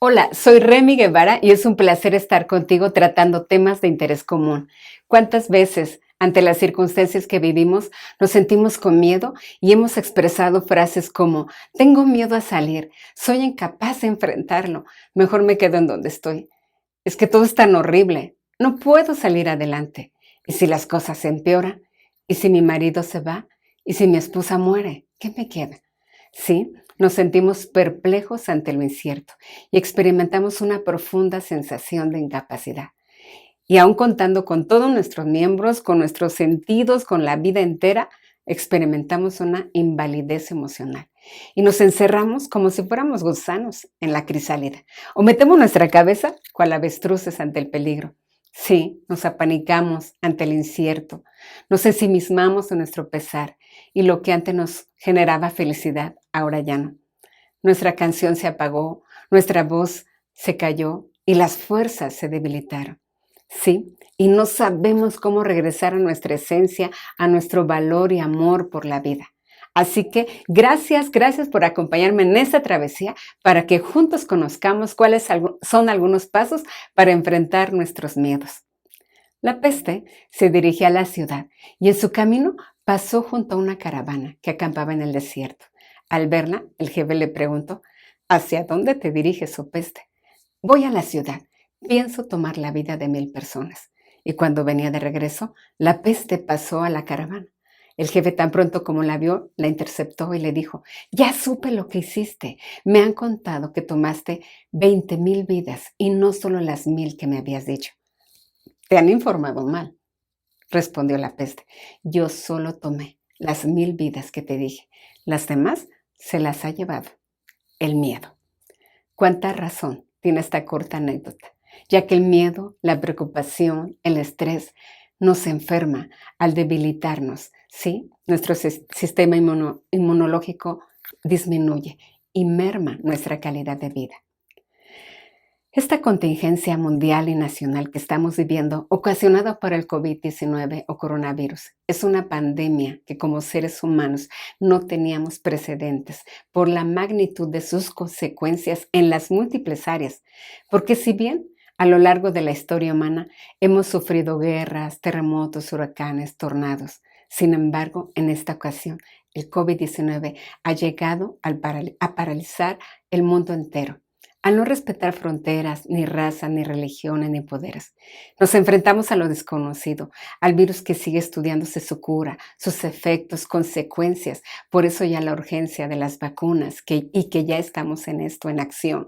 Hola, soy Remy Guevara y es un placer estar contigo tratando temas de interés común. ¿Cuántas veces, ante las circunstancias que vivimos, nos sentimos con miedo y hemos expresado frases como, tengo miedo a salir, soy incapaz de enfrentarlo, mejor me quedo en donde estoy? Es que todo es tan horrible, no puedo salir adelante. ¿Y si las cosas se empeoran? ¿Y si mi marido se va? ¿Y si mi esposa muere? ¿Qué me queda? Sí, nos sentimos perplejos ante lo incierto y experimentamos una profunda sensación de incapacidad. Y aun contando con todos nuestros miembros, con nuestros sentidos, con la vida entera, experimentamos una invalidez emocional. Y nos encerramos como si fuéramos gusanos en la crisálida. O metemos nuestra cabeza cual avestruces ante el peligro. Sí, nos apanicamos ante el incierto. Nos ensimismamos en nuestro pesar. Y lo que antes nos generaba felicidad, ahora ya no. Nuestra canción se apagó, nuestra voz se cayó y las fuerzas se debilitaron. Sí, y no sabemos cómo regresar a nuestra esencia, a nuestro valor y amor por la vida. Así que gracias por acompañarme en esta travesía para que juntos conozcamos cuáles son algunos pasos para enfrentar nuestros miedos. La peste se dirigía a la ciudad y en su camino pasó junto a una caravana que acampaba en el desierto. Al verla, el jefe le preguntó, ¿hacia dónde te diriges, oh peste? Voy a la ciudad. Pienso tomar la vida de 1000 personas. Y cuando venía de regreso, la peste pasó a la caravana. El jefe tan pronto como la vio, la interceptó y le dijo, ya supe lo que hiciste. Me han contado que tomaste 20,000 vidas y no solo las 1000 que me habías dicho. Te han informado mal, respondió la peste. Yo solo tomé las 1000 vidas que te dije. Las demás se las ha llevado el miedo. ¿Cuánta razón tiene esta corta anécdota? Ya que el miedo, la preocupación, el estrés nos enferma al debilitarnos, ¿sí? Nuestro sistema inmunológico disminuye y merma nuestra calidad de vida. Esta contingencia mundial y nacional que estamos viviendo, ocasionada por el COVID-19 o coronavirus, es una pandemia que como seres humanos no teníamos precedentes por la magnitud de sus consecuencias en las múltiples áreas. Porque si bien a lo largo de la historia humana hemos sufrido guerras, terremotos, huracanes, tornados, sin embargo, en esta ocasión, el COVID-19 ha llegado a paralizar el mundo entero al no respetar fronteras, ni raza, ni religiones, ni poderes. Nos enfrentamos a lo desconocido, al virus que sigue estudiándose su cura, sus efectos, consecuencias. Por eso ya la urgencia de las vacunas y que ya estamos en esto, en acción.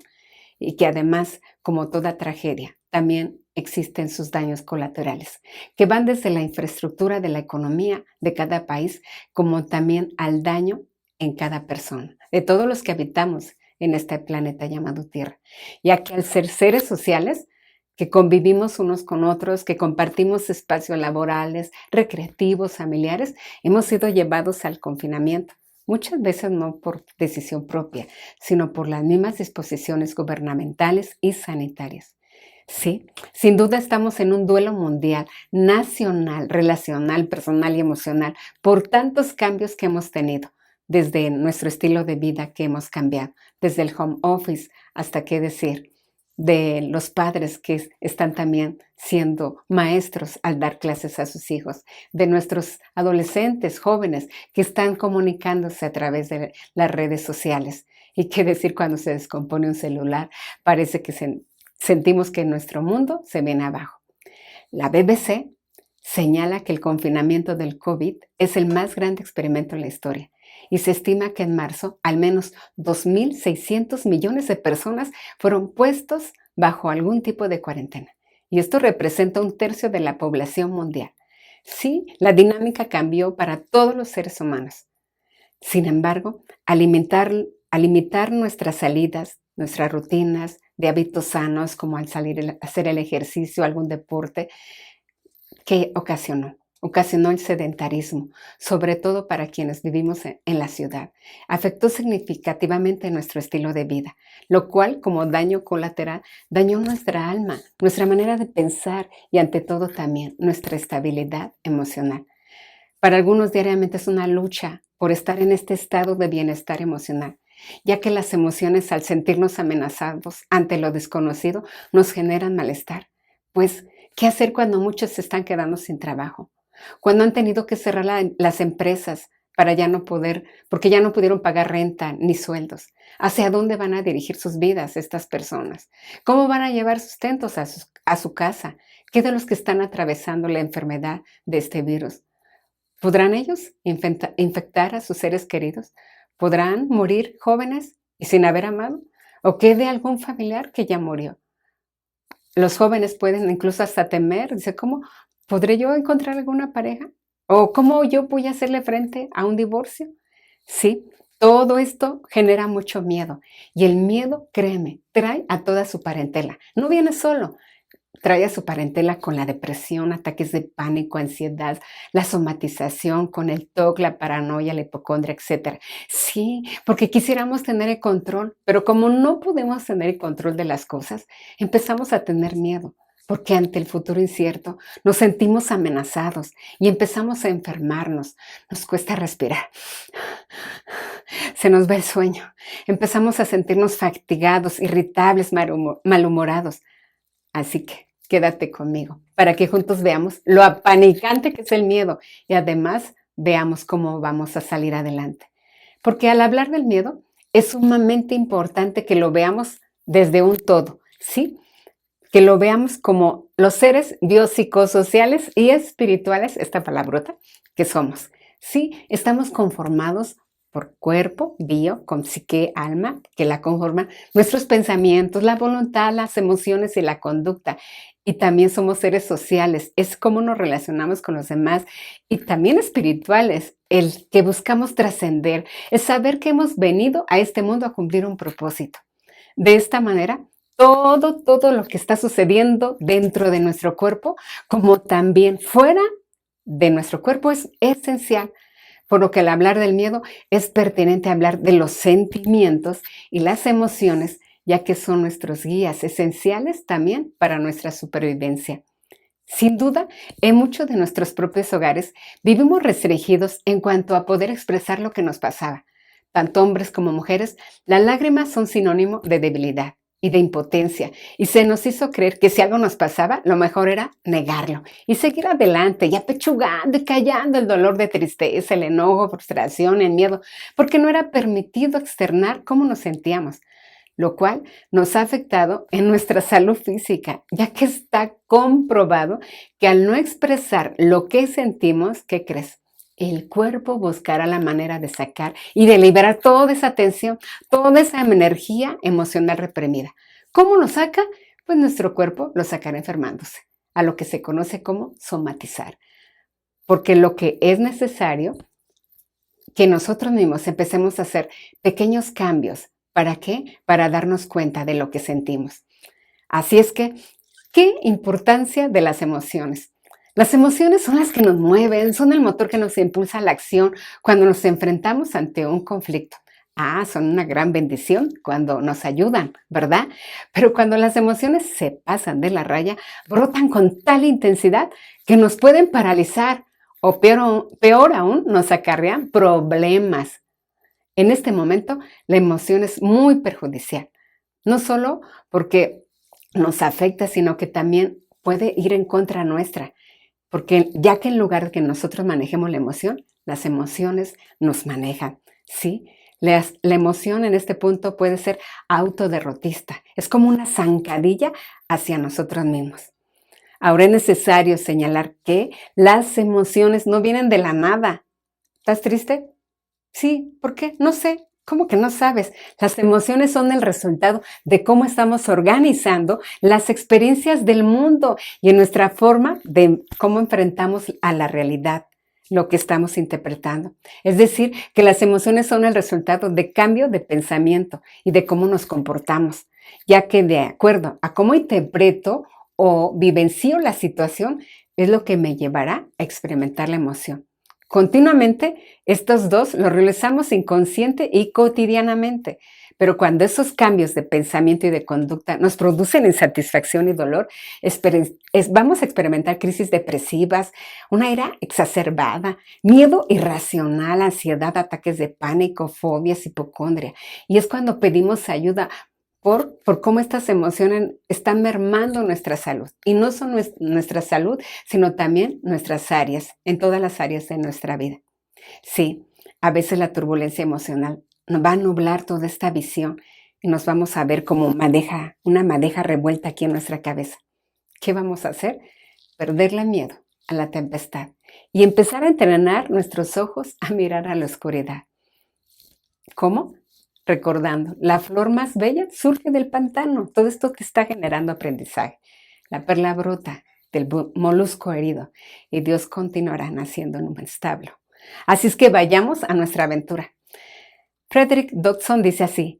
Y que además, como toda tragedia, también existen sus daños colaterales, que van desde la infraestructura de la economía de cada país, como también al daño en cada persona, de todos los que habitamos en este planeta llamado Tierra, ya que al ser seres sociales, que convivimos unos con otros, que compartimos espacios laborales, recreativos, familiares, hemos sido llevados al confinamiento, muchas veces no por decisión propia, sino por las mismas disposiciones gubernamentales y sanitarias. Sí, sin duda estamos en un duelo mundial, nacional, relacional, personal y emocional, por tantos cambios que hemos tenido desde nuestro estilo de vida que hemos cambiado, desde el home office hasta qué decir, de los padres que están también siendo maestros al dar clases a sus hijos, de nuestros adolescentes, jóvenes que están comunicándose a través de las redes sociales. Y qué decir cuando se descompone un celular, parece que sentimos que nuestro mundo se viene abajo. La BBC señala que el confinamiento del COVID es el más grande experimento en la historia y se estima que en marzo al menos 2.600 millones de personas fueron puestos bajo algún tipo de cuarentena. Y esto representa 1/3 de la población mundial. Sí, la dinámica cambió para todos los seres humanos. Sin embargo, al limitar nuestras salidas, nuestras rutinas de hábitos sanos, como al salir a hacer el ejercicio, algún deporte, ¿qué ocasionó? Ocasionó el sedentarismo, sobre todo para quienes vivimos en la ciudad. Afectó significativamente nuestro estilo de vida, lo cual, como daño colateral, dañó nuestra alma, nuestra manera de pensar y, ante todo, también nuestra estabilidad emocional. Para algunos diariamente es una lucha por estar en este estado de bienestar emocional. ya que las emociones al sentirnos amenazados ante lo desconocido nos generan malestar. Pues, ¿qué hacer cuando muchos se están quedando sin trabajo? Cuando han tenido que cerrar las empresas para ya no poder, porque ya no pudieron pagar renta ni sueldos. ¿Hacia dónde van a dirigir sus vidas estas personas? ¿Cómo van a llevar sustentos a su casa? ¿Qué de los que están atravesando la enfermedad de este virus? ¿Podrán ellos infectar a sus seres queridos? ¿Podrán morir jóvenes y sin haber amado? ¿O qué de algún familiar que ya murió? Los jóvenes pueden incluso hasta temer, dice, ¿cómo podré yo encontrar alguna pareja? ¿O cómo yo voy a hacerle frente a un divorcio? Sí, todo esto genera mucho miedo. Y el miedo, créeme, trae a toda su parentela. No viene solo, trae a su parentela con la depresión, ataques de pánico, ansiedad, la somatización, con el TOC, la paranoia, la hipocondria, etcétera. Sí, porque quisiéramos tener el control, pero como no podemos tener el control de las cosas, empezamos a tener miedo, porque ante el futuro incierto nos sentimos amenazados y empezamos a enfermarnos. Nos cuesta respirar. Se nos va el sueño. Empezamos a sentirnos fatigados, irritables, malhumorados. Así que quédate conmigo para que juntos veamos lo apanicante que es el miedo y además veamos cómo vamos a salir adelante. Porque al hablar del miedo es sumamente importante que lo veamos desde un todo, ¿sí? Que lo veamos como los seres biopsicosociales y espirituales, esta palabrota, que somos. Sí, estamos conformados por cuerpo, bio, con psique, alma, que la conforman nuestros pensamientos, la voluntad, las emociones y la conducta. Y también somos seres sociales, es cómo nos relacionamos con los demás y también espirituales, el que buscamos trascender, es saber que hemos venido a este mundo a cumplir un propósito. De esta manera, todo lo que está sucediendo dentro de nuestro cuerpo, como también fuera de nuestro cuerpo, es esencial. Por lo que al hablar del miedo es pertinente hablar de los sentimientos y las emociones, ya que son nuestros guías esenciales también para nuestra supervivencia. Sin duda, en muchos de nuestros propios hogares vivimos restringidos en cuanto a poder expresar lo que nos pasaba. Tanto hombres como mujeres, las lágrimas son sinónimo de debilidad y de impotencia, y se nos hizo creer que si algo nos pasaba, lo mejor era negarlo y seguir adelante, y apechugando y callando el dolor de tristeza, el enojo, frustración, el miedo, porque no era permitido externar cómo nos sentíamos, lo cual nos ha afectado en nuestra salud física, ya que está comprobado que al no expresar lo que sentimos, ¿qué crees? El cuerpo buscará la manera de sacar y de liberar toda esa tensión, toda esa energía emocional reprimida. ¿Cómo lo saca? Pues nuestro cuerpo lo sacará enfermándose, a lo que se conoce como somatizar. Porque lo que es necesario que nosotros mismos empecemos a hacer pequeños cambios. ¿Para qué? Para darnos cuenta de lo que sentimos. Así es que, ¿qué importancia de las emociones? Las emociones son las que nos mueven, son el motor que nos impulsa a la acción cuando nos enfrentamos ante un conflicto. Son una gran bendición cuando nos ayudan, ¿verdad? Pero cuando las emociones se pasan de la raya, brotan con tal intensidad que nos pueden paralizar o peor aún, nos acarrean problemas. En este momento, la emoción es muy perjudicial, no solo porque nos afecta, sino que también puede ir en contra nuestra. Porque ya que en lugar de que nosotros manejemos la emoción, las emociones nos manejan, ¿sí? La emoción en este punto puede ser autoderrotista. Es como una zancadilla hacia nosotros mismos. Ahora es necesario señalar que las emociones no vienen de la nada. ¿Estás triste? Sí, ¿por qué? No sé. ¿Cómo que no sabes? Las emociones son el resultado de cómo estamos organizando las experiencias del mundo y en nuestra forma de cómo enfrentamos a la realidad, lo que estamos interpretando. Es decir, que las emociones son el resultado de cambio de pensamiento y de cómo nos comportamos, ya que de acuerdo a cómo interpreto o vivencio la situación es lo que me llevará a experimentar la emoción. Continuamente, estos dos los realizamos inconsciente y cotidianamente, Pero cuando esos cambios de pensamiento y de conducta nos producen insatisfacción y dolor, vamos a experimentar crisis depresivas, una ira exacerbada, miedo irracional, ansiedad, ataques de pánico, fobias, hipocondria. Y es cuando pedimos ayuda por cómo estas emociones están mermando nuestra salud. Y no son nuestra salud, sino también nuestras áreas, en todas las áreas de nuestra vida. Sí, a veces la turbulencia emocional nos va a nublar toda esta visión y nos vamos a ver como una madeja revuelta aquí en nuestra cabeza. ¿Qué vamos a hacer? Perderle miedo a la tempestad y empezar a entrenar nuestros ojos a mirar a la oscuridad. ¿Cómo? Recordando, la flor más bella surge del pantano. Todo esto te está generando aprendizaje. La perla brota del molusco herido y Dios continuará naciendo en un establo. Así es que vayamos a nuestra aventura. Frederick Dodson dice así: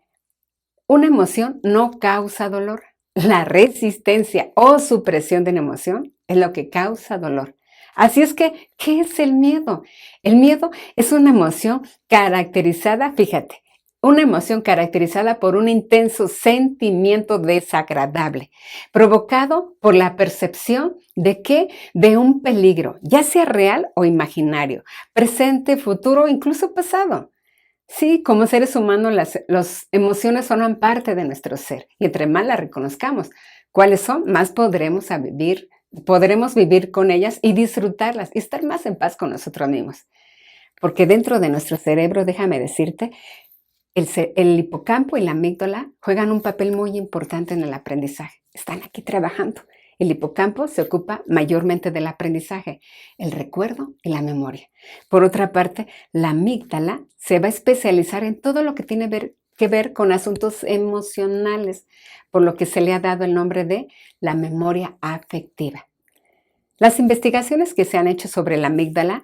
una emoción no causa dolor. La resistencia o supresión de una emoción es lo que causa dolor. Así es que, ¿qué es el miedo? El miedo es una emoción caracterizada, fíjate, una emoción caracterizada por un intenso sentimiento desagradable, provocado por la percepción de que de un peligro, ya sea real o imaginario, presente, futuro, incluso pasado. Sí, como seres humanos las emociones forman parte de nuestro ser y entre más las reconozcamos, cuáles son, más podremos vivir con ellas y disfrutarlas y estar más en paz con nosotros mismos. Porque dentro de nuestro cerebro, déjame decirte, el hipocampo y la amígdala juegan un papel muy importante en el aprendizaje. Están aquí trabajando. El hipocampo se ocupa mayormente del aprendizaje, el recuerdo y la memoria. Por otra parte, la amígdala se va a especializar en todo lo que tiene que ver con asuntos emocionales, por lo que se le ha dado el nombre de la memoria afectiva. Las investigaciones que se han hecho sobre la amígdala,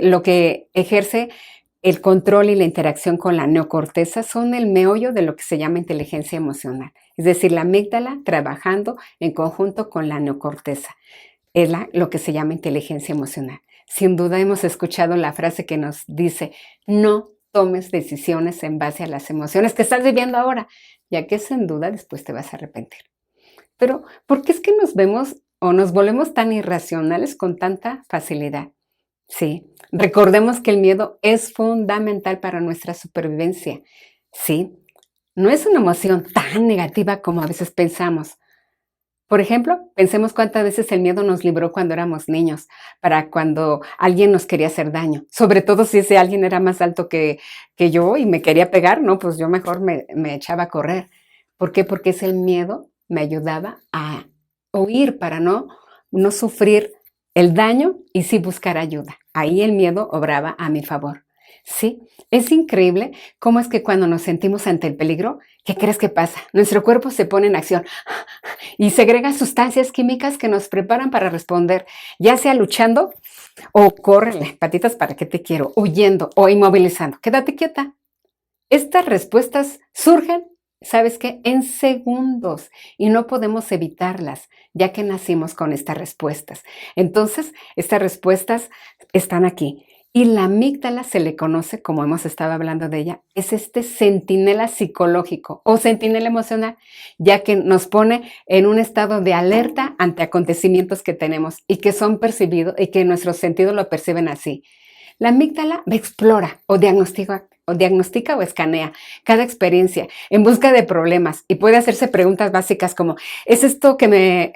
lo que ejerce el control y la interacción con la neocorteza, son el meollo de lo que se llama inteligencia emocional. Es decir, la amígdala trabajando en conjunto con la neocorteza. Es lo que se llama inteligencia emocional. Sin duda hemos escuchado la frase que nos dice: no tomes decisiones en base a las emociones que estás viviendo ahora, ya que sin duda después te vas a arrepentir. Pero, ¿por qué es que nos vemos o nos volvemos tan irracionales con tanta facilidad? Sí, recordemos que el miedo es fundamental para nuestra supervivencia. Sí, no es una emoción tan negativa como a veces pensamos. Por ejemplo, pensemos cuántas veces el miedo nos libró cuando éramos niños, para cuando alguien nos quería hacer daño. Sobre todo si ese alguien era más alto que yo y me quería pegar, no, pues yo mejor me echaba a correr. ¿Por qué? Porque ese miedo me ayudaba a huir para no sufrir el daño y sí buscar ayuda. Ahí el miedo obraba a mi favor. Sí, es increíble cómo es que cuando nos sentimos ante el peligro, ¿qué crees que pasa? Nuestro cuerpo se pone en acción y segrega sustancias químicas que nos preparan para responder, ya sea luchando o córrele, patitas para qué te quiero, huyendo o inmovilizando. Quédate quieta. Estas respuestas surgen, ¿sabes qué? En segundos y no podemos evitarlas, ya que nacimos con estas respuestas. Entonces, estas respuestas están aquí. Y la amígdala se le conoce, como hemos estado hablando de ella, es este centinela psicológico o centinela emocional, ya que nos pone en un estado de alerta ante acontecimientos que tenemos y que son percibidos y que nuestros sentidos lo perciben así. La amígdala explora o diagnostica o escanea cada experiencia en busca de problemas y puede hacerse preguntas básicas como: ¿es esto que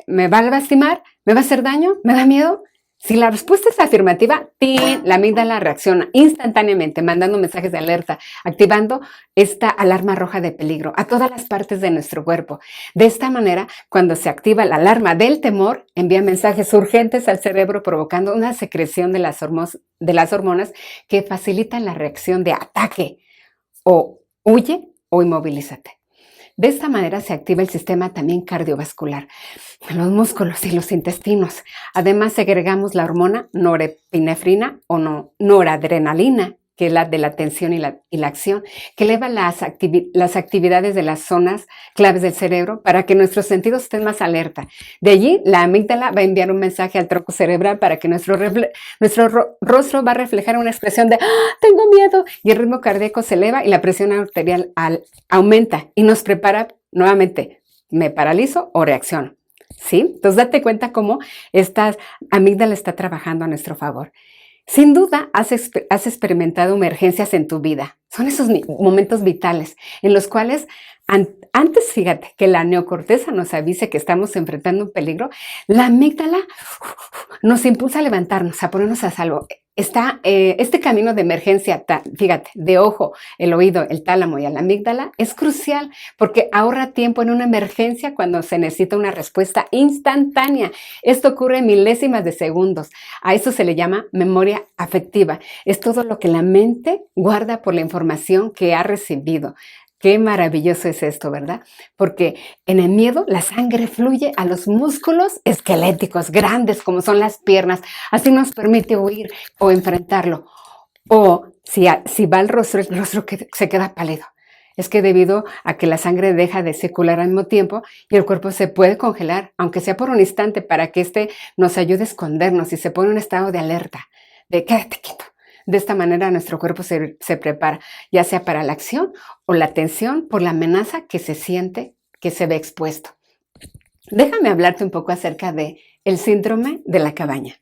me va a lastimar? ¿Me va a hacer daño? ¿Me da miedo? Si la respuesta es afirmativa, ¡tin!, la amígdala reacciona instantáneamente, mandando mensajes de alerta, activando esta alarma roja de peligro a todas las partes de nuestro cuerpo. De esta manera, cuando se activa la alarma del temor, envía mensajes urgentes al cerebro, provocando una secreción de las hormonas que facilitan la reacción de ataque, o huye o inmovilízate. De esta manera se activa el sistema también cardiovascular, los músculos y los intestinos. Además, segregamos la hormona norepinefrina o noradrenalina, que es la de la atención y la acción, que eleva las actividades de las zonas claves del cerebro para que nuestros sentidos estén más alerta. De allí, la amígdala va a enviar un mensaje al tronco cerebral para que nuestro rostro va a reflejar una expresión de ¡Ah, tengo miedo! Y el ritmo cardíaco se eleva y la presión arterial aumenta y nos prepara nuevamente, me paralizo o reacciono. ¿Sí? Entonces date cuenta cómo esta amígdala está trabajando a nuestro favor. Sin duda, has experimentado emergencias en tu vida. Son esos momentos vitales en los cuales antes, fíjate, que la neocorteza nos avise que estamos enfrentando un peligro, la amígdala nos impulsa a levantarnos, a ponernos a salvo. Está este camino de emergencia, fíjate, de ojo, el oído, el tálamo y a la amígdala es crucial porque ahorra tiempo en una emergencia cuando se necesita una respuesta instantánea. Esto ocurre en milésimas de segundos. A eso se le llama memoria afectiva. Es todo lo que la mente guarda por la información que ha recibido. Qué maravilloso es esto, ¿verdad? Porque en el miedo la sangre fluye a los músculos esqueléticos grandes como son las piernas. Así nos permite huir o enfrentarlo. O si va al rostro, el rostro se queda pálido. Es que debido a que la sangre deja de circular al mismo tiempo y el cuerpo se puede congelar, aunque sea por un instante, para que nos ayude a escondernos y se pone en un estado de alerta, de quédate quieto. De esta manera nuestro cuerpo se prepara, ya sea para la acción o la tensión por la amenaza que se siente, que se ve expuesto. Déjame hablarte un poco acerca de el síndrome de la cabaña.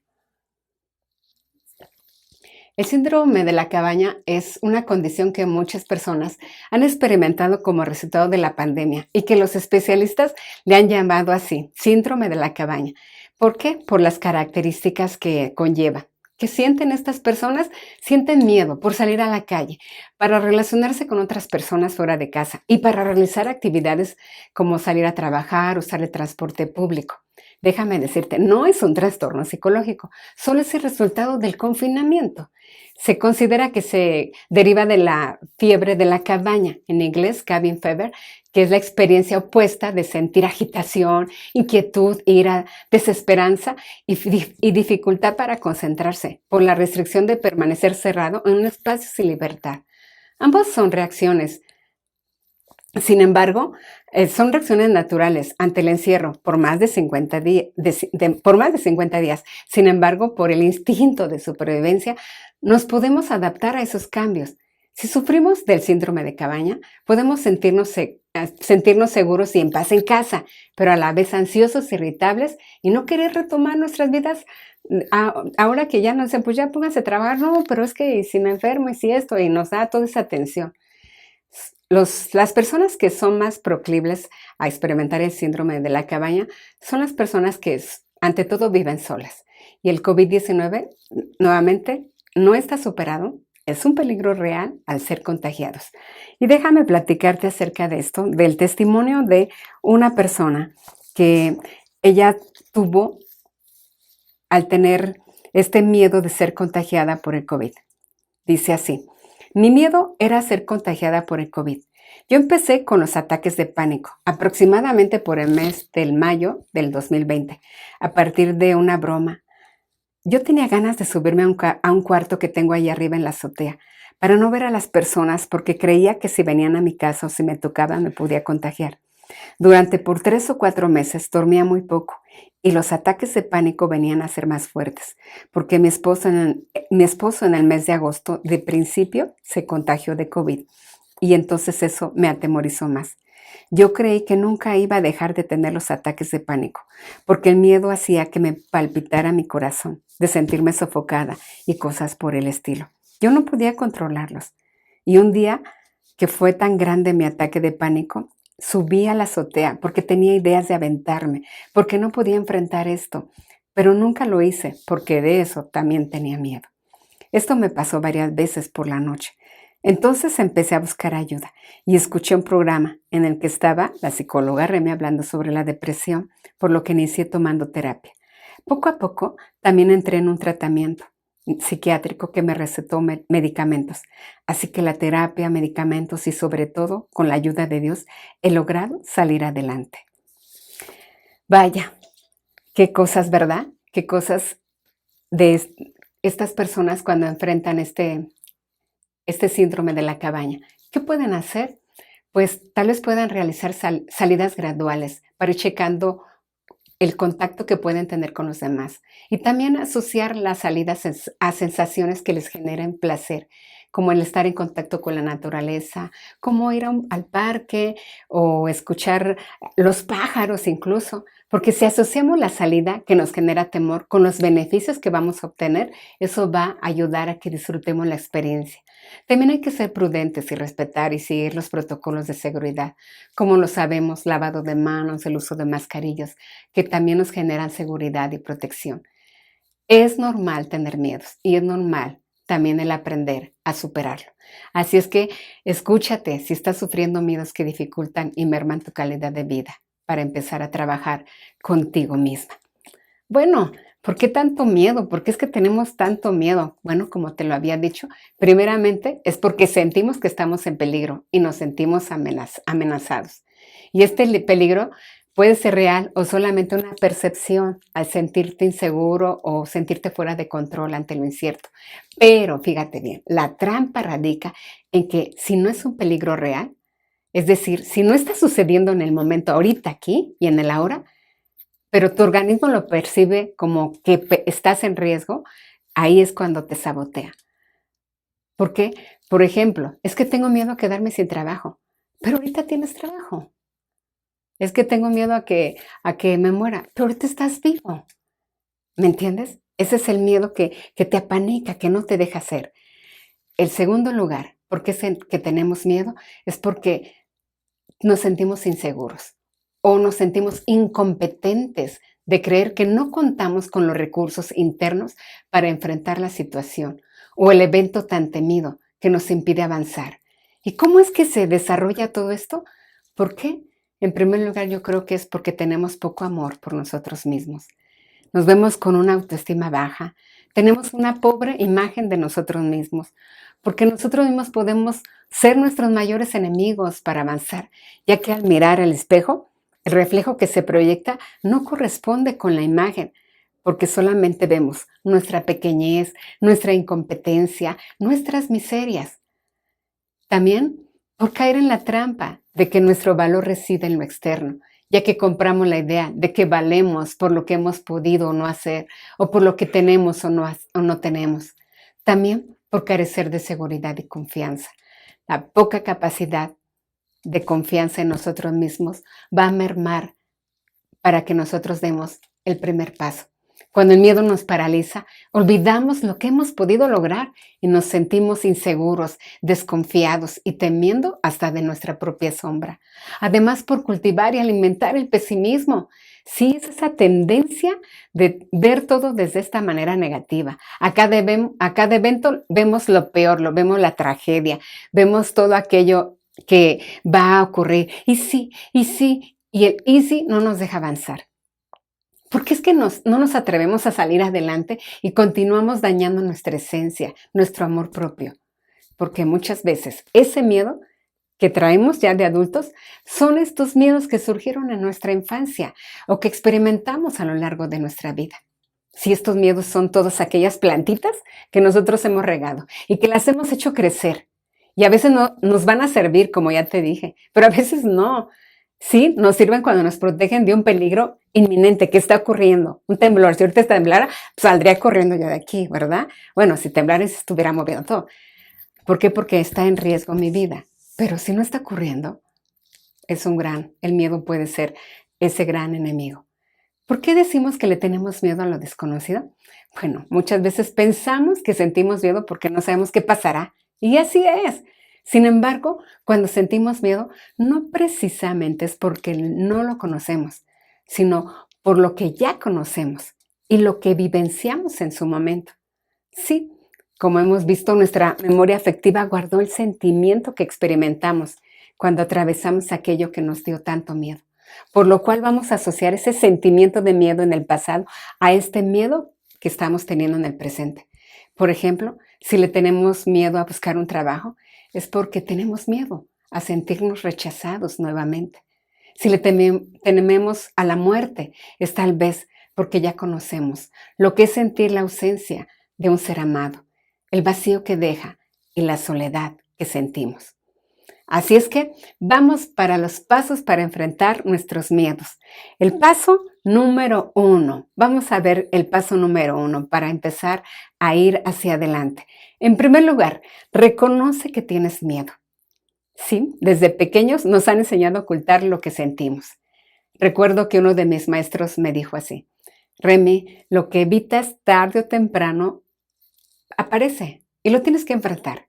El síndrome de la cabaña es una condición que muchas personas han experimentado como resultado de la pandemia y que los especialistas le han llamado así, síndrome de la cabaña. ¿Por qué? Por las características que conlleva. ¿Qué sienten estas personas? Sienten miedo por salir a la calle, para relacionarse con otras personas fuera de casa y para realizar actividades como salir a trabajar, usar el transporte público. Déjame decirte, no es un trastorno psicológico, solo es el resultado del confinamiento. Se considera que se deriva de la fiebre de la cabaña, en inglés cabin fever, que es la experiencia opuesta de sentir agitación, inquietud, ira, desesperanza y dificultad para concentrarse por la restricción de permanecer cerrado en un espacio sin libertad. Ambos son reacciones. Sin embargo, son reacciones naturales ante el encierro por más de 50 días. Sin embargo, por el instinto de supervivencia, nos podemos adaptar a esos cambios. Si sufrimos del síndrome de cabaña, podemos sentirnos seguros y en paz en casa, pero a la vez ansiosos, irritables y no querer retomar nuestras vidas. Ahora que ya no sé, pues ya pónganse a trabajar, no, pero es que si me enfermo y si esto, y nos da toda esa tensión. Las personas que son más proclives a experimentar el síndrome de la cabaña son las personas que ante todo viven solas. Y el COVID-19 nuevamente no está superado, es un peligro real al ser contagiados. Y déjame platicarte acerca de esto, del testimonio de una persona que ella tuvo al tener este miedo de ser contagiada por el COVID. Dice así: mi miedo era ser contagiada por el COVID. Yo empecé con los ataques de pánico, aproximadamente por el mes de mayo del 2020, a partir de una broma. Yo tenía ganas de subirme a un cuarto que tengo ahí arriba en la azotea, para no ver a las personas porque creía que si venían a mi casa o si me tocaban me podía contagiar. Durante por 3 o 4 meses dormía muy poco y los ataques de pánico venían a ser más fuertes, porque mi esposo en el mes de agosto de principio se contagió de COVID y entonces eso me atemorizó más. Yo creí que nunca iba a dejar de tener los ataques de pánico, porque el miedo hacía que me palpitara mi corazón, de sentirme sofocada y cosas por el estilo. Yo no podía controlarlos. Y un día que fue tan grande mi ataque de pánico, subí a la azotea porque tenía ideas de aventarme, porque no podía enfrentar esto, pero nunca lo hice porque de eso también tenía miedo. Esto me pasó varias veces por la noche. Entonces empecé a buscar ayuda y escuché un programa en el que estaba la psicóloga Remy hablando sobre la depresión, por lo que inicié tomando terapia. Poco a poco también entré en un tratamiento psiquiátrico que me recetó medicamentos. Así que la terapia, medicamentos y sobre todo con la ayuda de Dios he logrado salir adelante. Vaya, qué cosas, ¿verdad? Qué cosas de estas personas cuando enfrentan este síndrome de la cabaña. ¿Qué pueden hacer? Pues tal vez puedan realizar salidas graduales para ir checando el contacto que pueden tener con los demás y también asociar las salidas a sensaciones que les generen placer, como el estar en contacto con la naturaleza, como ir al parque o escuchar los pájaros incluso, porque si asociamos la salida que nos genera temor con los beneficios que vamos a obtener, eso va a ayudar a que disfrutemos la experiencia. También hay que ser prudentes y respetar y seguir los protocolos de seguridad, como lo sabemos, lavado de manos, el uso de mascarillas, que también nos generan seguridad y protección. Es normal tener miedos y es normal también el aprender a superarlo. Así es que escúchate si estás sufriendo miedos que dificultan y merman tu calidad de vida para empezar a trabajar contigo misma. Bueno, ¿por qué tanto miedo? ¿Por qué es que tenemos tanto miedo? Bueno, como te lo había dicho, primeramente es porque sentimos que estamos en peligro y nos sentimos amenazados. Y este peligro puede ser real o solamente una percepción al sentirte inseguro o sentirte fuera de control ante lo incierto. Pero fíjate bien, la trampa radica en que si no es un peligro real, es decir, si no está sucediendo en el momento, ahorita aquí y en el ahora, pero tu organismo lo percibe como que estás en riesgo, ahí es cuando te sabotea. ¿Por qué? Por ejemplo, es que tengo miedo a quedarme sin trabajo, pero ahorita tienes trabajo. Es que tengo miedo a que me muera, pero ahorita estás vivo. ¿Me entiendes? Ese es el miedo que te apanica, que no te deja hacer. El segundo lugar, ¿por qué es que tenemos miedo? Es porque nos sentimos inseguros o nos sentimos incompetentes de creer que no contamos con los recursos internos para enfrentar la situación o el evento tan temido que nos impide avanzar. ¿Y cómo es que se desarrolla todo esto? ¿Por qué? En primer lugar, yo creo que es porque tenemos poco amor por nosotros mismos. Nos vemos con una autoestima baja, tenemos una pobre imagen de nosotros mismos, porque nosotros mismos podemos ser nuestros mayores enemigos para avanzar, ya que al mirar al espejo, el reflejo que se proyecta no corresponde con la imagen, porque solamente vemos nuestra pequeñez, nuestra incompetencia, nuestras miserias. También por caer en la trampa de que nuestro valor reside en lo externo, ya que compramos la idea de que valemos por lo que hemos podido o no hacer, o por lo que tenemos o no tenemos. También por carecer de seguridad y confianza. La poca capacidad de confianza en nosotros mismos va a mermar para que nosotros demos el primer paso. Cuando el miedo nos paraliza, olvidamos lo que hemos podido lograr y nos sentimos inseguros, desconfiados y temiendo hasta de nuestra propia sombra. Además, por cultivar y alimentar el pesimismo. Sí, es esa tendencia de ver todo desde esta manera negativa. A cada evento vemos lo peor, lo vemos la tragedia, vemos todo aquello que va a ocurrir. Y sí, y el easy no nos deja avanzar. Porque es que no nos atrevemos a salir adelante y continuamos dañando nuestra esencia, nuestro amor propio. Porque muchas veces ese miedo que traemos ya de adultos son estos miedos que surgieron en nuestra infancia o que experimentamos a lo largo de nuestra vida. Si estos miedos son todas aquellas plantitas que nosotros hemos regado y que las hemos hecho crecer. Y a veces no nos van a servir, como ya te dije, pero a veces no. Sí, nos sirven cuando nos protegen de un peligro inminente que está ocurriendo. Un temblor, si ahorita temblara, pues saldría corriendo yo de aquí, ¿verdad? Bueno, si temblara se estuviera moviendo todo. ¿Por qué? Porque está en riesgo mi vida. Pero si no está ocurriendo, el miedo puede ser ese gran enemigo. ¿Por qué decimos que le tenemos miedo a lo desconocido? Bueno, muchas veces pensamos que sentimos miedo porque no sabemos qué pasará. Y así es. Sin embargo, cuando sentimos miedo, no precisamente es porque no lo conocemos, sino por lo que ya conocemos y lo que vivenciamos en su momento. Sí, como hemos visto, nuestra memoria afectiva guardó el sentimiento que experimentamos cuando atravesamos aquello que nos dio tanto miedo, por lo cual vamos a asociar ese sentimiento de miedo en el pasado a este miedo que estamos teniendo en el presente. Por ejemplo, si le tenemos miedo a buscar un trabajo, es porque tenemos miedo a sentirnos rechazados nuevamente. Si le tememos a la muerte, es tal vez porque ya conocemos lo que es sentir la ausencia de un ser amado, el vacío que deja y la soledad que sentimos. Así es que vamos para los pasos para enfrentar nuestros miedos. El paso número 1. Vamos a ver el paso número 1 para empezar a ir hacia adelante. En primer lugar, reconoce que tienes miedo. Sí, desde pequeños nos han enseñado a ocultar lo que sentimos. Recuerdo que uno de mis maestros me dijo así: Remy, lo que evitas tarde o temprano aparece y lo tienes que enfrentar.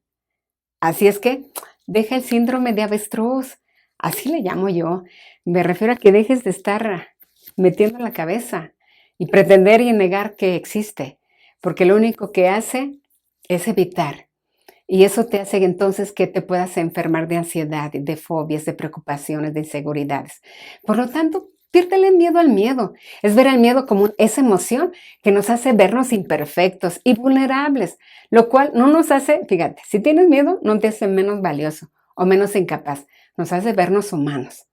Así es que deja el síndrome de avestruz, así le llamo yo. Me refiero a que dejes de estar metiendo la cabeza y pretender y negar que existe, porque lo único que hace es evitar. Y eso te hace entonces que te puedas enfermar de ansiedad, de fobias, de preocupaciones, de inseguridades. Por lo tanto, piérdele miedo al miedo. Es ver al miedo como esa emoción que nos hace vernos imperfectos y vulnerables, lo cual no nos hace, fíjate, si tienes miedo, no te hace menos valioso o menos incapaz, nos hace vernos humanos.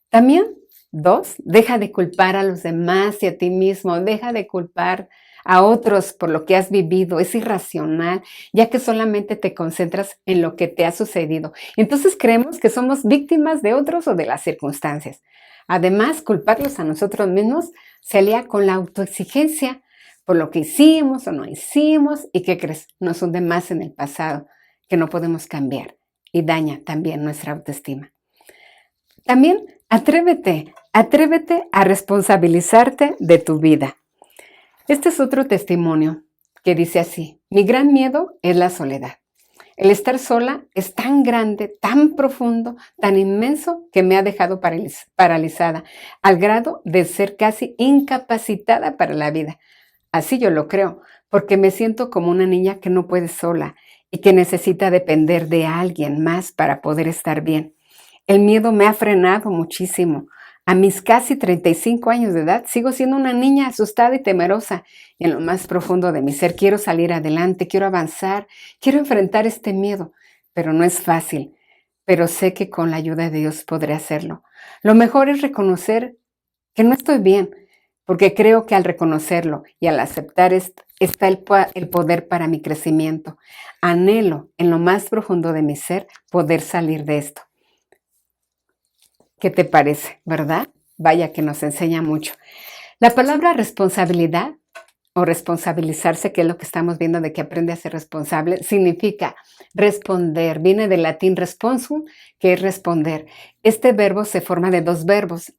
También, 2, deja de culpar a los demás y a ti mismo, deja de culpar a otros por lo que has vivido. Es irracional, ya que solamente te concentras en lo que te ha sucedido. Entonces creemos que somos víctimas de otros o de las circunstancias. Además, culparlos a nosotros mismos se alía con la autoexigencia por lo que hicimos o no hicimos. ¿Y qué crees? Nos hunde más en el pasado, que no podemos cambiar, y daña también nuestra autoestima. También atrévete a responsabilizarte de tu vida. Este es otro testimonio que dice así: mi gran miedo es la soledad. El estar sola es tan grande, tan profundo, tan inmenso que me ha dejado paralizada, al grado de ser casi incapacitada para la vida. Así yo lo creo, porque me siento como una niña que no puede sola y que necesita depender de alguien más para poder estar bien. El miedo me ha frenado muchísimo. A mis casi 35 años de edad sigo siendo una niña asustada y temerosa. Y en lo más profundo de mi ser quiero salir adelante, quiero avanzar, quiero enfrentar este miedo. Pero no es fácil. Pero sé que con la ayuda de Dios podré hacerlo. Lo mejor es reconocer que no estoy bien, porque creo que al reconocerlo y al aceptar está el poder para mi crecimiento. Anhelo en lo más profundo de mi ser poder salir de esto. ¿Qué te parece, verdad? Vaya que nos enseña mucho. La palabra responsabilidad o responsabilizarse, que es lo que estamos viendo de que aprende a ser responsable, significa responder. Viene del latín responsum, que es responder. Este verbo se forma de 2 verbos: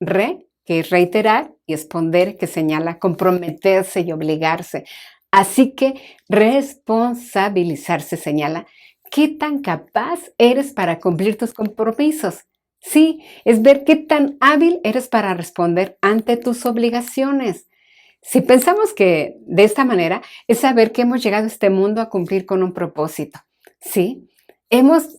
que es reiterar, y esponder, que señala comprometerse y obligarse. Así que responsabilizarse señala qué tan capaz eres para cumplir tus compromisos. Sí, es ver qué tan hábil eres para responder ante tus obligaciones. Si pensamos que de esta manera, es saber que hemos llegado a este mundo a cumplir con un propósito. Sí, hemos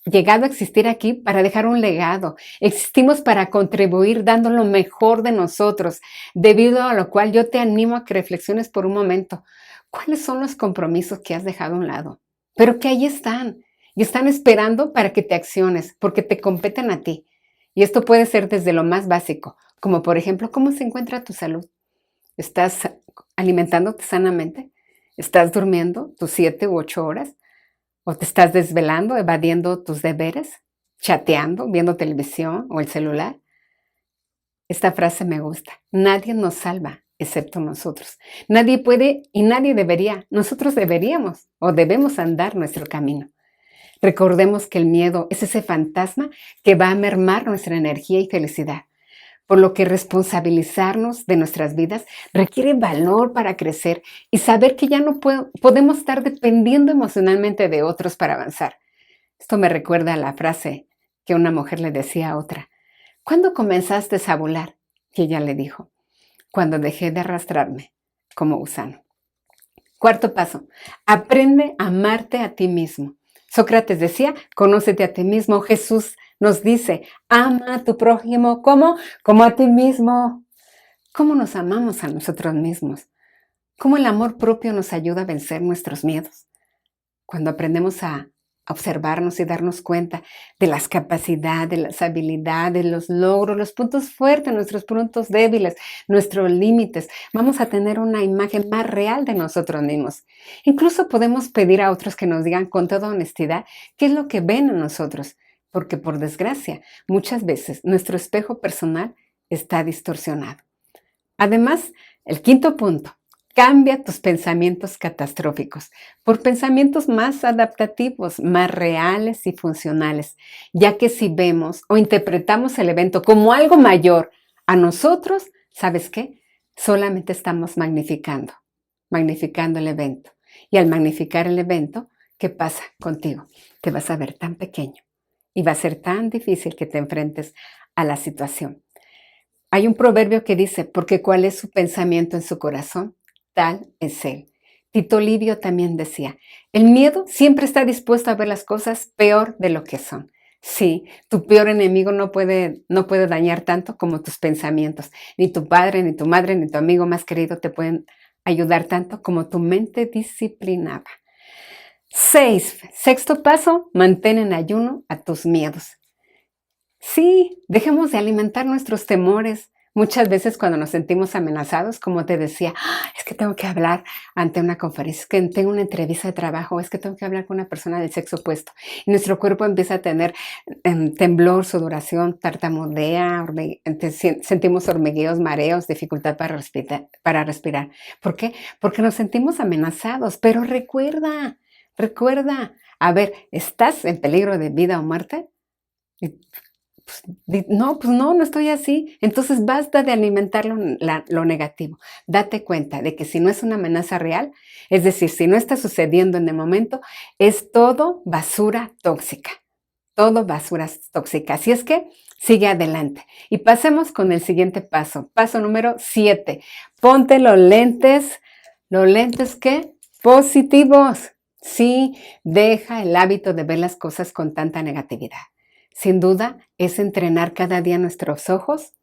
llegado a existir aquí para dejar un legado. Existimos para contribuir dando lo mejor de nosotros, debido a lo cual yo te animo a que reflexiones por un momento. ¿Cuáles son los compromisos que has dejado a un lado? Pero que ahí están y están esperando para que te acciones, porque te competen a ti. Y esto puede ser desde lo más básico, como por ejemplo, ¿cómo se encuentra tu salud? ¿Estás alimentándote sanamente? ¿Estás durmiendo tus 7 u 8 horas? ¿O te estás desvelando, evadiendo tus deberes, chateando, viendo televisión o el celular? Esta frase me gusta. Nadie nos salva excepto nosotros. Nadie puede y nadie debería. Nosotros deberíamos o debemos andar nuestro camino. Recordemos que el miedo es ese fantasma que va a mermar nuestra energía y felicidad, por lo que responsabilizarnos de nuestras vidas requiere valor para crecer y saber que ya no podemos estar dependiendo emocionalmente de otros para avanzar. Esto me recuerda a la frase que una mujer le decía a otra: ¿cuándo comenzaste a volar? Y ella le dijo: cuando dejé de arrastrarme como gusano. 4. paso: aprende a amarte a ti mismo. Sócrates decía: conócete a ti mismo. Jesús nos dice: ama a tu prójimo como a ti mismo. ¿Cómo nos amamos a nosotros mismos? ¿Cómo el amor propio nos ayuda a vencer nuestros miedos? Cuando aprendemos a observarnos y darnos cuenta de las capacidades, las habilidades, los logros, los puntos fuertes, nuestros puntos débiles, nuestros límites. Vamos a tener una imagen más real de nosotros mismos. Incluso podemos pedir a otros que nos digan con toda honestidad qué es lo que ven en nosotros, porque por desgracia, muchas veces nuestro espejo personal está distorsionado. Además, el quinto punto, cambia tus pensamientos catastróficos por pensamientos más adaptativos, más reales y funcionales, ya que si vemos o interpretamos el evento como algo mayor a nosotros, ¿sabes qué? Solamente estamos magnificando el evento. Y al magnificar el evento, ¿qué pasa contigo? Te vas a ver tan pequeño y va a ser tan difícil que te enfrentes a la situación. Hay un proverbio que dice, porque cuál es su pensamiento en su corazón, tal es él. Tito Livio también decía, el miedo siempre está dispuesto a ver las cosas peor de lo que son. Sí, tu peor enemigo no puede dañar tanto como tus pensamientos. Ni tu padre, ni tu madre, ni tu amigo más querido te pueden ayudar tanto como tu mente disciplinada. 6. Sexto paso, mantén en ayuno a tus miedos. Sí, dejemos de alimentar nuestros temores. Muchas veces cuando nos sentimos amenazados, como te decía, es que tengo que hablar ante una conferencia, es que tengo una entrevista de trabajo, es que tengo que hablar con una persona del sexo opuesto. Y nuestro cuerpo empieza a tener temblor, sudoración, tartamudea, sentimos hormigueos, mareos, dificultad para respirar. ¿Por qué? Porque nos sentimos amenazados. Pero recuerda, a ver, ¿estás en peligro de vida o muerte? No estoy así. Entonces basta de alimentar lo negativo. Date cuenta de que si no es una amenaza real, es decir, si no está sucediendo en el momento, es todo basura tóxica. Todo basura tóxica. Así es que sigue adelante. Y pasemos con el siguiente paso. Paso número 7. Ponte los lentes. ¿Los lentes qué? Positivos. Sí, deja el hábito de ver las cosas con tanta negatividad. Sin duda, es entrenar cada día nuestros ojos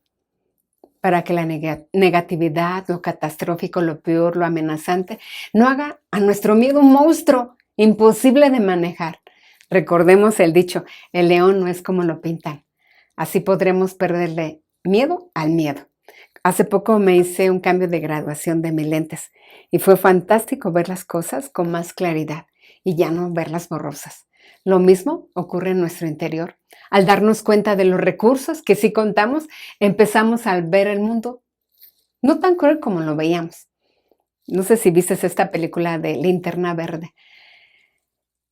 para que la negatividad, lo catastrófico, lo peor, lo amenazante, no haga a nuestro miedo un monstruo imposible de manejar. Recordemos el dicho, el león no es como lo pintan. Así podremos perderle miedo al miedo. Hace poco me hice un cambio de graduación de mis lentes y fue fantástico ver las cosas con más claridad y ya no verlas borrosas. Lo mismo ocurre en nuestro interior. Al darnos cuenta de los recursos que sí contamos, empezamos a ver el mundo no tan cruel como lo veíamos. No sé si viste esta película de Linterna Verde.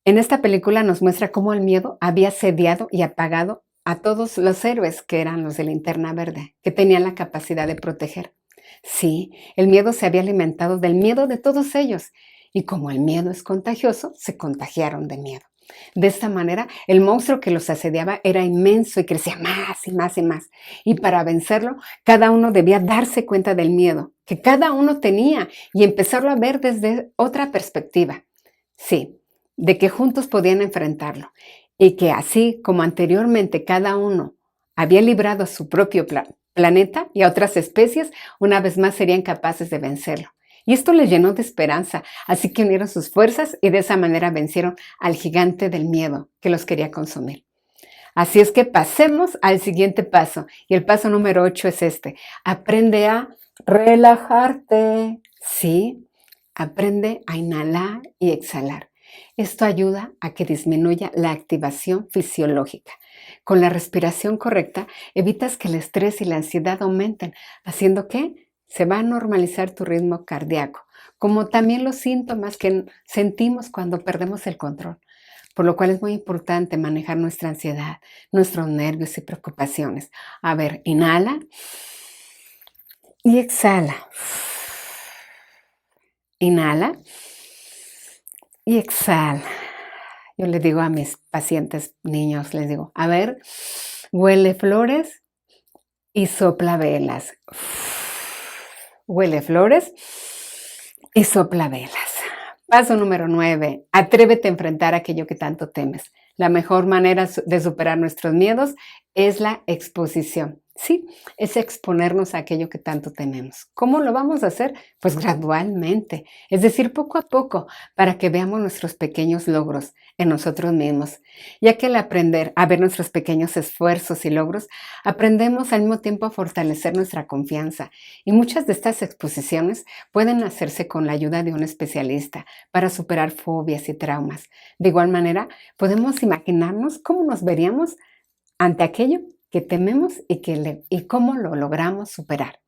En esta película nos muestra cómo el miedo había sediado y apagado a todos los héroes que eran los de Linterna Verde, que tenían la capacidad de proteger. Sí, el miedo se había alimentado del miedo de todos ellos, y como el miedo es contagioso, se contagiaron de miedo. De esta manera, el monstruo que los asediaba era inmenso y crecía más y más y más. Y para vencerlo, cada uno debía darse cuenta del miedo que cada uno tenía y empezarlo a ver desde otra perspectiva. Sí, de que juntos podían enfrentarlo y que así como anteriormente cada uno había librado a su propio planeta y a otras especies, una vez más serían capaces de vencerlo. Y esto les llenó de esperanza, así que unieron sus fuerzas y de esa manera vencieron al gigante del miedo que los quería consumir. Así es que pasemos al siguiente paso. Y el paso número 8 es este. Aprende a relajarte. Sí, aprende a inhalar y exhalar. Esto ayuda a que disminuya la activación fisiológica. Con la respiración correcta, evitas que el estrés y la ansiedad aumenten, haciendo que se va a normalizar tu ritmo cardíaco, como también los síntomas que sentimos cuando perdemos el control, por lo cual es muy importante manejar nuestra ansiedad, nuestros nervios y preocupaciones. A ver, inhala y exhala. Inhala y exhala. Yo le digo a mis pacientes niños, les digo, a ver, huele flores y sopla velas. Huele flores y sopla velas. Paso número 9. Atrévete a enfrentar aquello que tanto temes. La mejor manera de superar nuestros miedos es la exposición. Sí, es exponernos a aquello que tanto tememos. ¿Cómo lo vamos a hacer? Pues gradualmente, es decir, poco a poco, para que veamos nuestros pequeños logros en nosotros mismos. Ya que al aprender a ver nuestros pequeños esfuerzos y logros, aprendemos al mismo tiempo a fortalecer nuestra confianza. Y muchas de estas exposiciones pueden hacerse con la ayuda de un especialista para superar fobias y traumas. De igual manera, podemos imaginarnos cómo nos veríamos ante aquello que tememos y cómo lo logramos superar.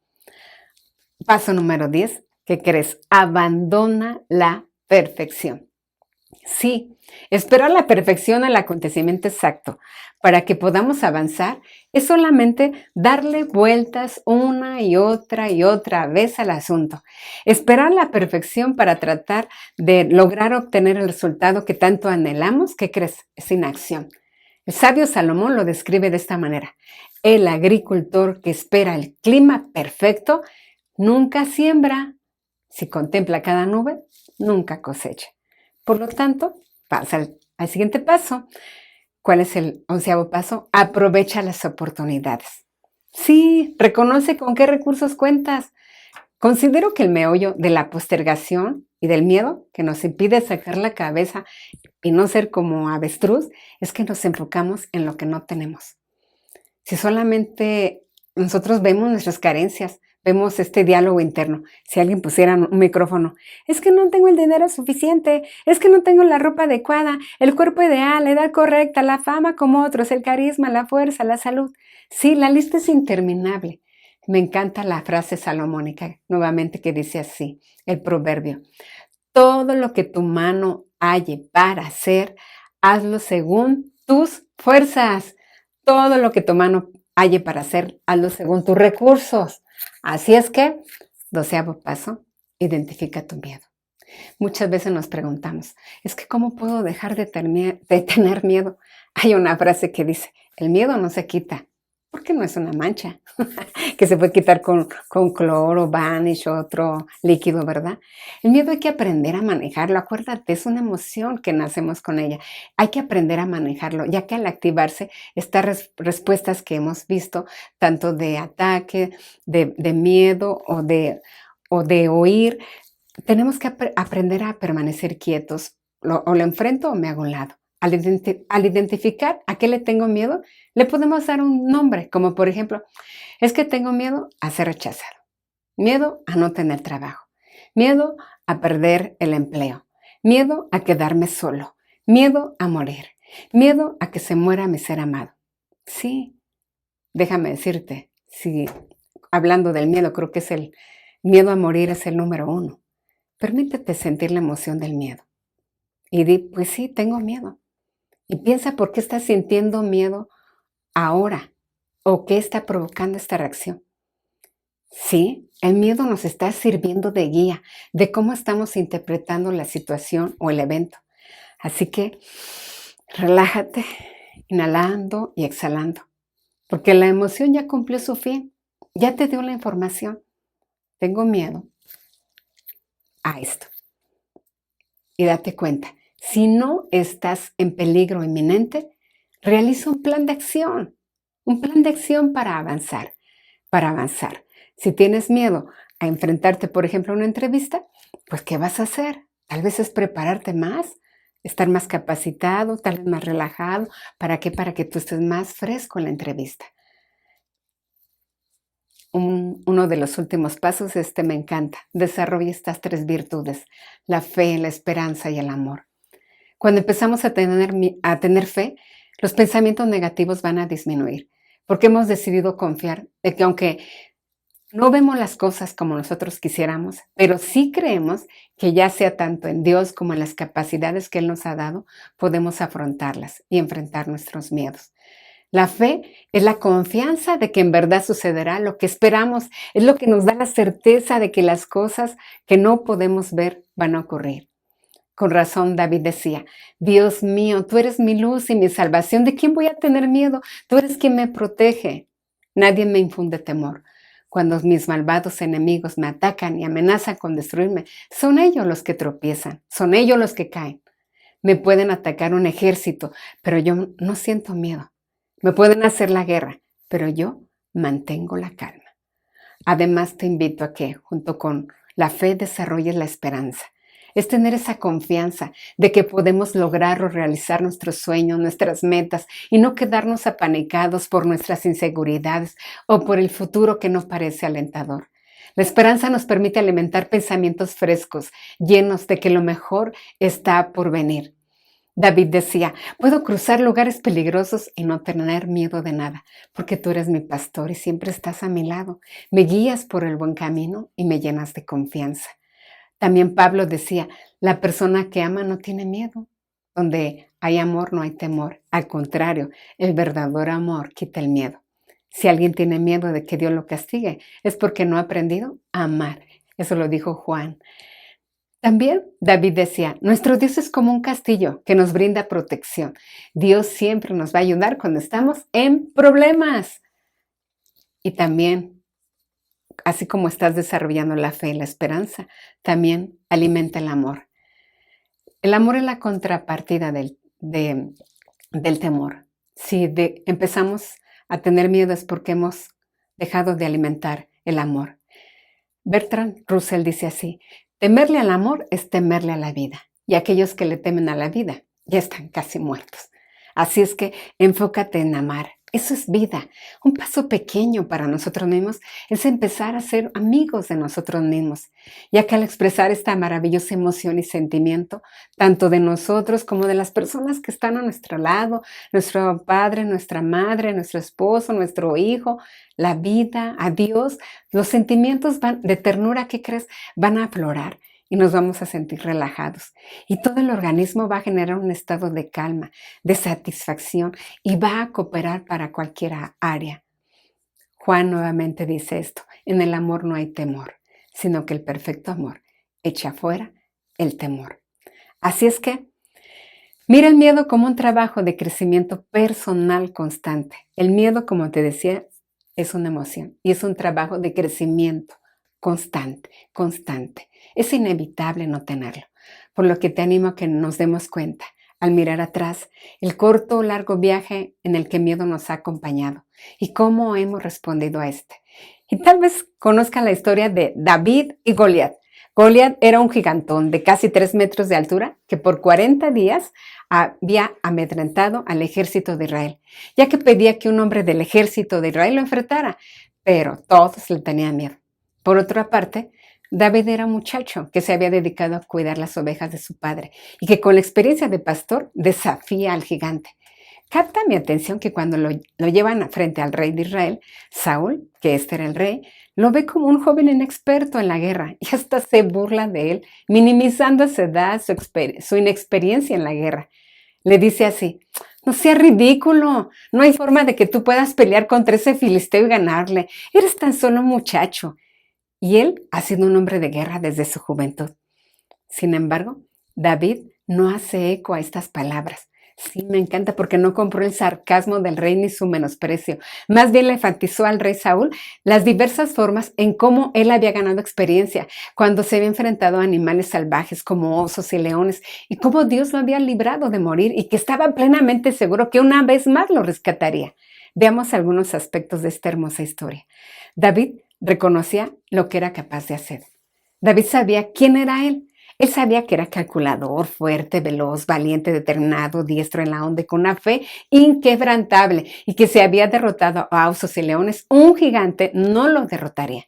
Paso número 10. ¿Qué crees? Abandona la perfección. Sí, esperar la perfección al acontecimiento exacto para que podamos avanzar es solamente darle vueltas una y otra vez al asunto. Esperar la perfección para tratar de lograr obtener el resultado que tanto anhelamos, ¿qué crees? Es inacción. El sabio Salomón lo describe de esta manera. El agricultor que espera el clima perfecto nunca siembra. Si contempla cada nube, nunca cosecha. Por lo tanto, pasa al siguiente paso. ¿Cuál es el 11º paso? Aprovecha las oportunidades. Sí, reconoce con qué recursos cuentas. Considero que el meollo de la postergación y del miedo que nos impide sacar la cabeza y no ser como avestruz es que nos enfocamos en lo que no tenemos. Si solamente nosotros vemos nuestras carencias, vemos este diálogo interno, si alguien pusiera un micrófono, es que no tengo el dinero suficiente, es que no tengo la ropa adecuada, el cuerpo ideal, la edad correcta, la fama como otros, el carisma, la fuerza, la salud. Sí, la lista es interminable. Me encanta la frase salomónica, nuevamente, que dice así, el proverbio. Todo lo que tu mano halle para hacer, hazlo según tus fuerzas. Todo lo que tu mano halle para hacer, hazlo según tus recursos. Así es que, 12º paso, identifica tu miedo. Muchas veces nos preguntamos, es que ¿cómo puedo dejar de tener miedo? Hay una frase que dice, el miedo no se quita, porque no es una mancha que se puede quitar con cloro, vanish o otro líquido, ¿verdad? El miedo hay que aprender a manejarlo. Acuérdate, es una emoción que nacemos con ella. Hay que aprender a manejarlo, ya que al activarse estas respuestas que hemos visto, tanto de ataque, de miedo o de huir, tenemos que aprender a permanecer quietos. O lo enfrento o me hago a un lado. Al identificar a qué le tengo miedo, le podemos dar un nombre, como por ejemplo, es que tengo miedo a ser rechazado, miedo a no tener trabajo, miedo a perder el empleo, miedo a quedarme solo, miedo a morir, miedo a que se muera mi ser amado. Sí, déjame decirte, si hablando del miedo, creo que es el miedo a morir es el número 1. Permítete sentir la emoción del miedo y di, pues sí, tengo miedo. Y piensa por qué estás sintiendo miedo ahora o qué está provocando esta reacción. Sí, el miedo nos está sirviendo de guía de cómo estamos interpretando la situación o el evento. Así que relájate, inhalando y exhalando, porque la emoción ya cumplió su fin, ya te dio la información. Tengo miedo a esto. Y date cuenta, si no estás en peligro inminente, realiza un plan de acción para avanzar. Si tienes miedo a enfrentarte, por ejemplo, a una entrevista, pues ¿qué vas a hacer? Tal vez es prepararte más, estar más capacitado, tal vez más relajado. ¿Para qué? Para que tú estés más fresco en la entrevista. Uno de los últimos pasos, me encanta. Desarrolla estas 3 virtudes, la fe, la esperanza y el amor. Cuando empezamos a tener fe, los pensamientos negativos van a disminuir, porque hemos decidido confiar de que aunque no vemos las cosas como nosotros quisiéramos, pero sí creemos que ya sea tanto en Dios como en las capacidades que Él nos ha dado, podemos afrontarlas y enfrentar nuestros miedos. La fe es la confianza de que en verdad sucederá lo que esperamos, es lo que nos da la certeza de que las cosas que no podemos ver van a ocurrir. Con razón David decía, Dios mío, tú eres mi luz y mi salvación, ¿de quién voy a tener miedo? Tú eres quien me protege. Nadie me infunde temor. Cuando mis malvados enemigos me atacan y amenazan con destruirme, son ellos los que tropiezan, son ellos los que caen. Me pueden atacar un ejército, pero yo no siento miedo. Me pueden hacer la guerra, pero yo mantengo la calma. Además, te invito a que, junto con la fe, desarrolles la esperanza. Es tener esa confianza de que podemos lograr o realizar nuestros sueños, nuestras metas y no quedarnos apanicados por nuestras inseguridades o por el futuro que no parece alentador. La esperanza nos permite alimentar pensamientos frescos, llenos de que lo mejor está por venir. David decía, puedo cruzar lugares peligrosos y no tener miedo de nada, porque tú eres mi pastor y siempre estás a mi lado. Me guías por el buen camino y me llenas de confianza. También Pablo decía, la persona que ama no tiene miedo. Donde hay amor no hay temor. Al contrario, el verdadero amor quita el miedo. Si alguien tiene miedo de que Dios lo castigue, es porque no ha aprendido a amar. Eso lo dijo Juan. También David decía, nuestro Dios es como un castillo que nos brinda protección. Dios siempre nos va a ayudar cuando estamos en problemas. Y también, así como estás desarrollando la fe y la esperanza, también alimenta el amor. El amor es la contrapartida del temor. Si empezamos a tener miedo es porque hemos dejado de alimentar el amor. Bertrand Russell dice así, temerle al amor es temerle a la vida, y aquellos que le temen a la vida ya están casi muertos. Así es que enfócate en amar. Eso es vida. Un paso pequeño para nosotros mismos es empezar a ser amigos de nosotros mismos, ya que al expresar esta maravillosa emoción y sentimiento, tanto de nosotros como de las personas que están a nuestro lado, nuestro padre, nuestra madre, nuestro esposo, nuestro hijo, la vida, a Dios, los sentimientos de ternura, ¿qué crees? Van a aflorar. Y nos vamos a sentir relajados. Y todo el organismo va a generar un estado de calma, de satisfacción y va a cooperar para cualquier área. Juan nuevamente dice esto, en el amor no hay temor, sino que el perfecto amor echa fuera el temor. Así es que, mira el miedo como un trabajo de crecimiento personal constante. El miedo, como te decía, es una emoción y es un trabajo de crecimiento constante. Es inevitable no tenerlo, por lo que te animo a que nos demos cuenta, al mirar atrás, el corto o largo viaje en el que miedo nos ha acompañado y cómo hemos respondido a este. Y tal vez conozcan la historia de David y Goliat. Goliat era un gigantón de casi 3 metros de altura que por 40 días había amedrentado al ejército de Israel, ya que pedía que un hombre del ejército de Israel lo enfrentara, pero todos le tenían miedo. Por otra parte, David era un muchacho que se había dedicado a cuidar las ovejas de su padre y que con la experiencia de pastor desafía al gigante. Capta mi atención que cuando lo llevan frente al rey de Israel, Saúl, que este era el rey, lo ve como un joven inexperto en la guerra y hasta se burla de él, minimizando a su edad, su inexperiencia en la guerra. Le dice así, no seas ridículo, no hay forma de que tú puedas pelear contra ese filisteo y ganarle, eres tan solo un muchacho. Y él ha sido un hombre de guerra desde su juventud. Sin embargo, David no hace eco a estas palabras. Sí, me encanta porque no compró el sarcasmo del rey ni su menosprecio. Más bien le enfatizó al rey Saúl las diversas formas en cómo él había ganado experiencia cuando se había enfrentado a animales salvajes como osos y leones y cómo Dios lo había librado de morir y que estaba plenamente seguro que una vez más lo rescataría. Veamos algunos aspectos de esta hermosa historia. David reconocía lo que era capaz de hacer. David sabía quién era él. Él sabía que era calculador, fuerte, veloz, valiente, determinado, diestro en la onda y con una fe inquebrantable y que si había derrotado a osos y leones, un gigante no lo derrotaría.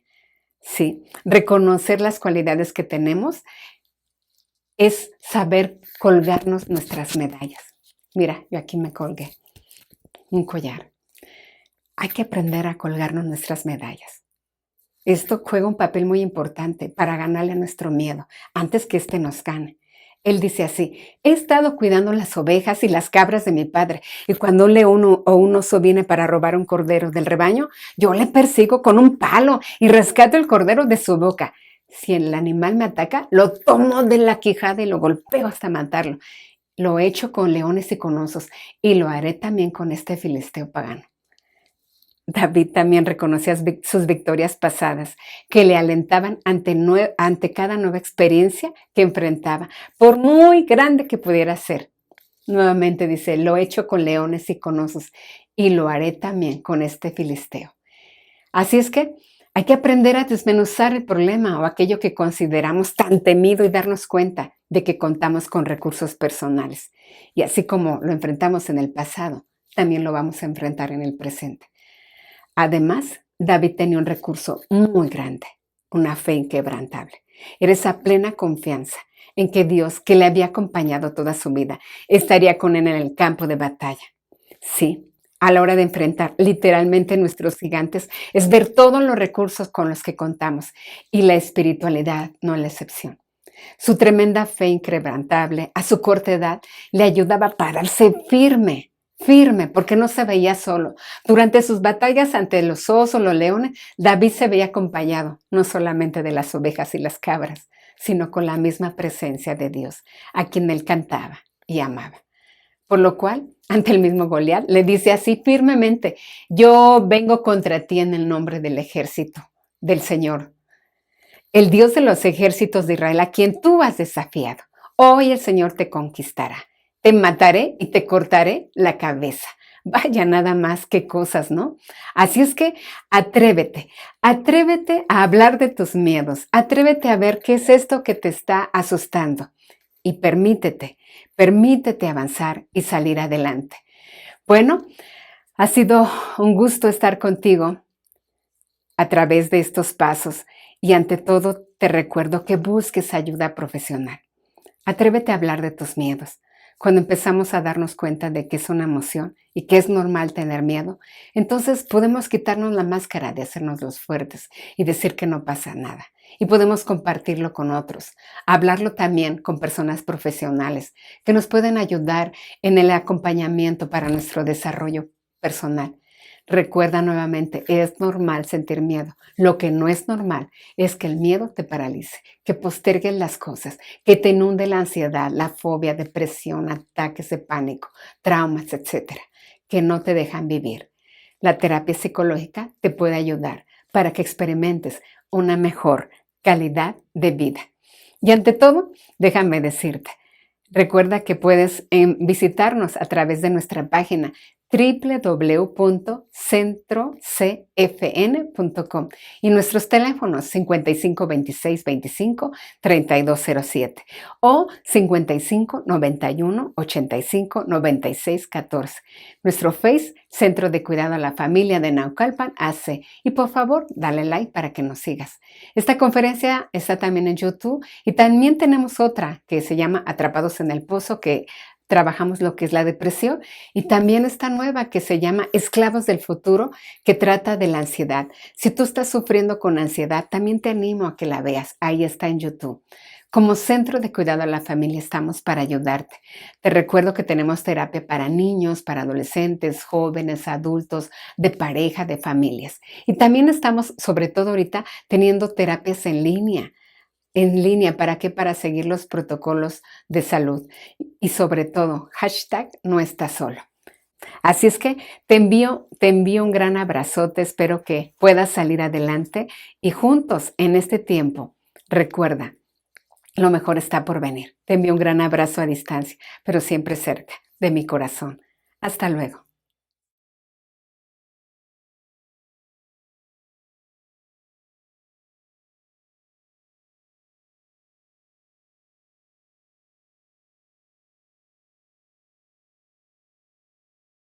Sí, reconocer las cualidades que tenemos es saber colgarnos nuestras medallas. Mira, yo aquí me colgué un collar. Hay que aprender a colgarnos nuestras medallas. Esto juega un papel muy importante para ganarle a nuestro miedo, antes que éste nos gane. Él dice así, he estado cuidando las ovejas y las cabras de mi padre, y cuando un león o un oso viene para robar un cordero del rebaño, yo le persigo con un palo y rescato el cordero de su boca. Si el animal me ataca, lo tomo de la quijada y lo golpeo hasta matarlo. Lo he hecho con leones y con osos, y lo haré también con este filisteo pagano. David también reconocía sus victorias pasadas, que le alentaban ante cada nueva experiencia que enfrentaba, por muy grande que pudiera ser. Nuevamente dice, lo he hecho con leones y con osos, y lo haré también con este filisteo. Así es que hay que aprender a desmenuzar el problema o aquello que consideramos tan temido y darnos cuenta de que contamos con recursos personales. Y así como lo enfrentamos en el pasado, también lo vamos a enfrentar en el presente. Además, David tenía un recurso muy grande, una fe inquebrantable. Era esa plena confianza en que Dios, que le había acompañado toda su vida, estaría con él en el campo de batalla. Sí, a la hora de enfrentar literalmente nuestros gigantes, es ver todos los recursos con los que contamos y la espiritualidad no es la excepción. Su tremenda fe inquebrantable a su corta edad le ayudaba a pararse firme, firme, porque no se veía solo. Durante sus batallas ante los osos, los leones, David se veía acompañado no solamente de las ovejas y las cabras, sino con la misma presencia de Dios, a quien él cantaba y amaba. Por lo cual, ante el mismo Goliat, le dice así firmemente: yo vengo contra ti en el nombre del ejército del Señor, el Dios de los ejércitos de Israel, a quien tú has desafiado. Hoy el Señor te conquistará. Te mataré y te cortaré la cabeza. Vaya, nada más que cosas, ¿no? Así es que atrévete, atrévete a hablar de tus miedos, atrévete a ver qué es esto que te está asustando y permítete avanzar y salir adelante. Bueno, ha sido un gusto estar contigo a través de estos pasos y ante todo te recuerdo que busques ayuda profesional. Atrévete a hablar de tus miedos. Cuando empezamos a darnos cuenta de que es una emoción y que es normal tener miedo, entonces podemos quitarnos la máscara de hacernos los fuertes y decir que no pasa nada. Y podemos compartirlo con otros, hablarlo también con personas profesionales que nos pueden ayudar en el acompañamiento para nuestro desarrollo personal. Recuerda nuevamente, es normal sentir miedo. Lo que no es normal es que el miedo te paralice, que postergues las cosas, que te inunde la ansiedad, la fobia, depresión, ataques de pánico, traumas, etcétera, que no te dejan vivir. La terapia psicológica te puede ayudar para que experimentes una mejor calidad de vida. Y ante todo, déjame decirte, recuerda que puedes visitarnos a través de nuestra página www.centrocfn.com y nuestros teléfonos 55 26 25 3207 o 55 91 85 96 14. Nuestro Face, Centro de Cuidado a la Familia de Naucalpan AC. Y por favor, dale like para que nos sigas. Esta conferencia está también en YouTube y también tenemos otra que se llama Atrapados en el Pozo, que trabajamos lo que es la depresión, y también esta nueva que se llama Esclavos del Futuro, que trata de la ansiedad. Si tú estás sufriendo con ansiedad, también te animo a que la veas. Ahí está en YouTube. Como Centro de Cuidado a la Familia estamos para ayudarte. Te recuerdo que tenemos terapia para niños, para adolescentes, jóvenes, adultos, de pareja, de familias. Y también estamos, sobre todo ahorita, teniendo terapias en línea. ¿En línea para qué? Para seguir los protocolos de salud. Y sobre todo, hashtag no estás solo. Así es que te envío un gran abrazote, espero que puedas salir adelante y juntos en este tiempo, recuerda, lo mejor está por venir. Te envío un gran abrazo a distancia, pero siempre cerca de mi corazón. Hasta luego.